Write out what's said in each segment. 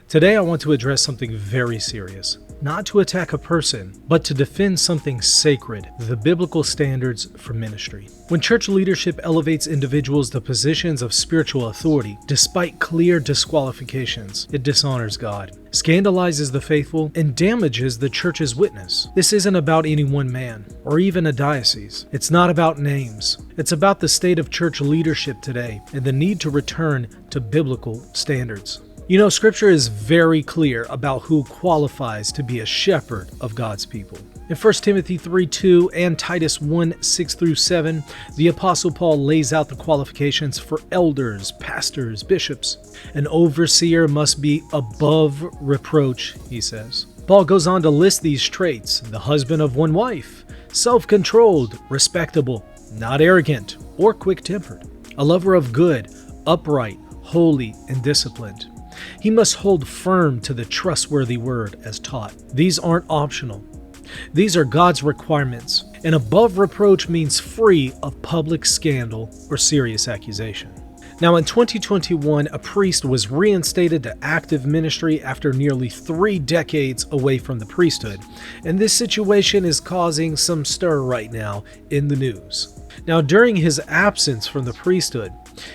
Today I want to address something very serious. Not to attack a person, but to defend something sacred, the biblical standards for ministry. When church leadership elevates individuals to positions of spiritual authority, despite clear disqualifications, it dishonors God, scandalizes the faithful, and damages the church's witness. This isn't about any one man, or even a diocese. It's not about names. It's about the state of church leadership today, and the need to return to biblical standards. You know, Scripture is very clear about who qualifies to be a shepherd of God's people. In 1 Timothy 3:2 and Titus 1:6-7, the Apostle Paul lays out the qualifications for elders, pastors, bishops. An overseer must be above reproach, he says. Paul goes on to list these traits: the husband of one wife, self-controlled, respectable, not arrogant or quick-tempered, a lover of good, upright, holy, and disciplined. He must hold firm to the trustworthy word as taught. These aren't optional. These are God's requirements, and above reproach means free of public scandal or serious accusation. Now, in 2021, a priest was reinstated to active ministry after nearly 3 decades away from the priesthood, and this situation is causing some stir right now in the news. Now, during his absence from the priesthood,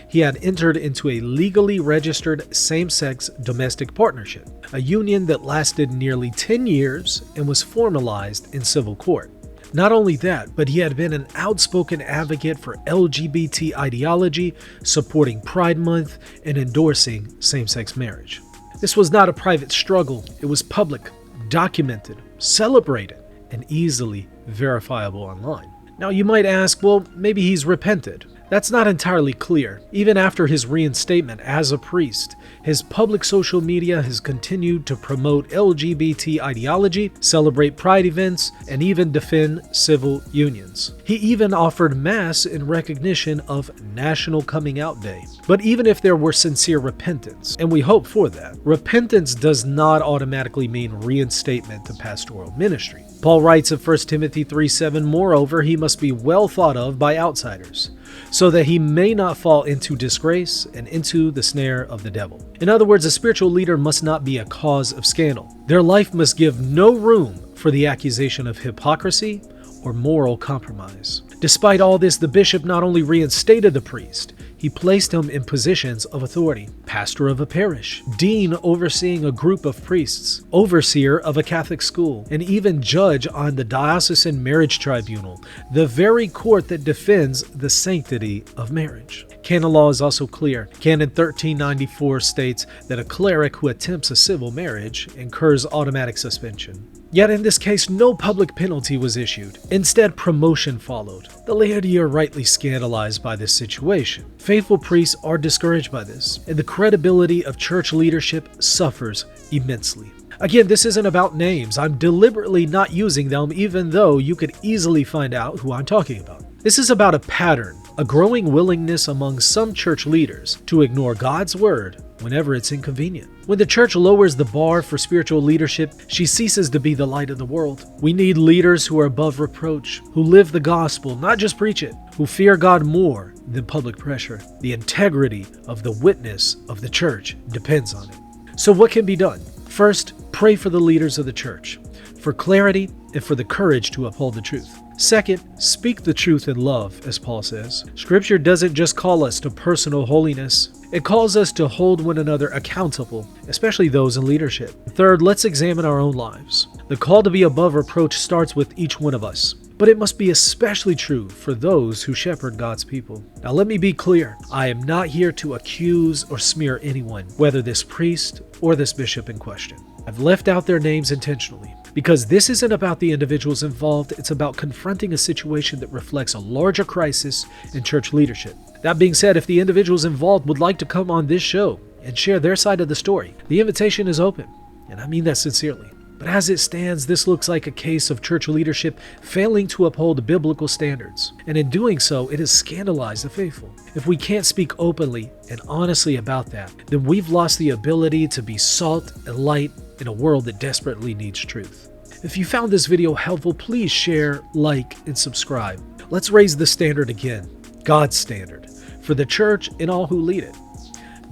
he had entered into a legally registered same-sex domestic partnership, a union that lasted nearly 10 years and was formalized in civil court. Not only that, but he had been an outspoken advocate for LGBT ideology, supporting Pride Month, and endorsing same-sex marriage. This was not a private struggle. It was public, documented, celebrated, and easily verifiable online. Now you might ask, well, maybe he's repented. That's not entirely clear. Even after his reinstatement as a priest, his public social media has continued to promote LGBT ideology, celebrate pride events, and even defend civil unions. He even offered Mass in recognition of National Coming Out Day. But even if there were sincere repentance, and we hope for that, repentance does not automatically mean reinstatement to pastoral ministry. Paul writes in 1 Timothy 3:7, moreover, he must be well thought of by outsiders, so that he may not fall into disgrace and into the snare of the devil. In other words, a spiritual leader must not be a cause of scandal. Their life must give no room for the accusation of hypocrisy or moral compromise. Despite all this, the bishop not only reinstated the priest, he placed him in positions of authority: pastor of a parish, dean overseeing a group of priests, overseer of a Catholic school, and even judge on the diocesan marriage tribunal, the very court that defends the sanctity of marriage. Canon law is also clear. Canon 1394 states that a cleric who attempts a civil marriage incurs automatic suspension. Yet in this case, no public penalty was issued. Instead, promotion followed. The laity are rightly scandalized by this situation. Faithful priests are discouraged by this, and the credibility of church leadership suffers immensely. Again, this isn't about names. I'm deliberately not using them, even though you could easily find out who I'm talking about. This is about a pattern, a growing willingness among some church leaders to ignore God's word whenever it's inconvenient. When the church lowers the bar for spiritual leadership, she ceases to be the light of the world. We need leaders who are above reproach, who live the gospel, not just preach it, who fear God more than public pressure. The integrity of the witness of the church depends on it. So what can be done? First, pray for the leaders of the church, for clarity and for the courage to uphold the truth. Second, speak the truth in love, as Paul says. Scripture doesn't just call us to personal holiness. It calls us to hold one another accountable, especially those in leadership. Third, let's examine our own lives. The call to be above reproach starts with each one of us, but it must be especially true for those who shepherd God's people. Now let me be clear. I am not here to accuse or smear anyone, whether this priest or this bishop in question. I've left out their names intentionally, because this isn't about the individuals involved, it's about confronting a situation that reflects a larger crisis in church leadership. That being said, if the individuals involved would like to come on this show and share their side of the story, the invitation is open, and I mean that sincerely. But as it stands, this looks like a case of church leadership failing to uphold biblical standards, and in doing so, it has scandalized the faithful. If we can't speak openly and honestly about that, then we've lost the ability to be salt and light in a world that desperately needs truth. If you found this video helpful, please share, like, and subscribe. Let's raise the standard again, God's standard, for the church and all who lead it.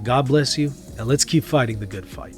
God bless you, and let's keep fighting the good fight.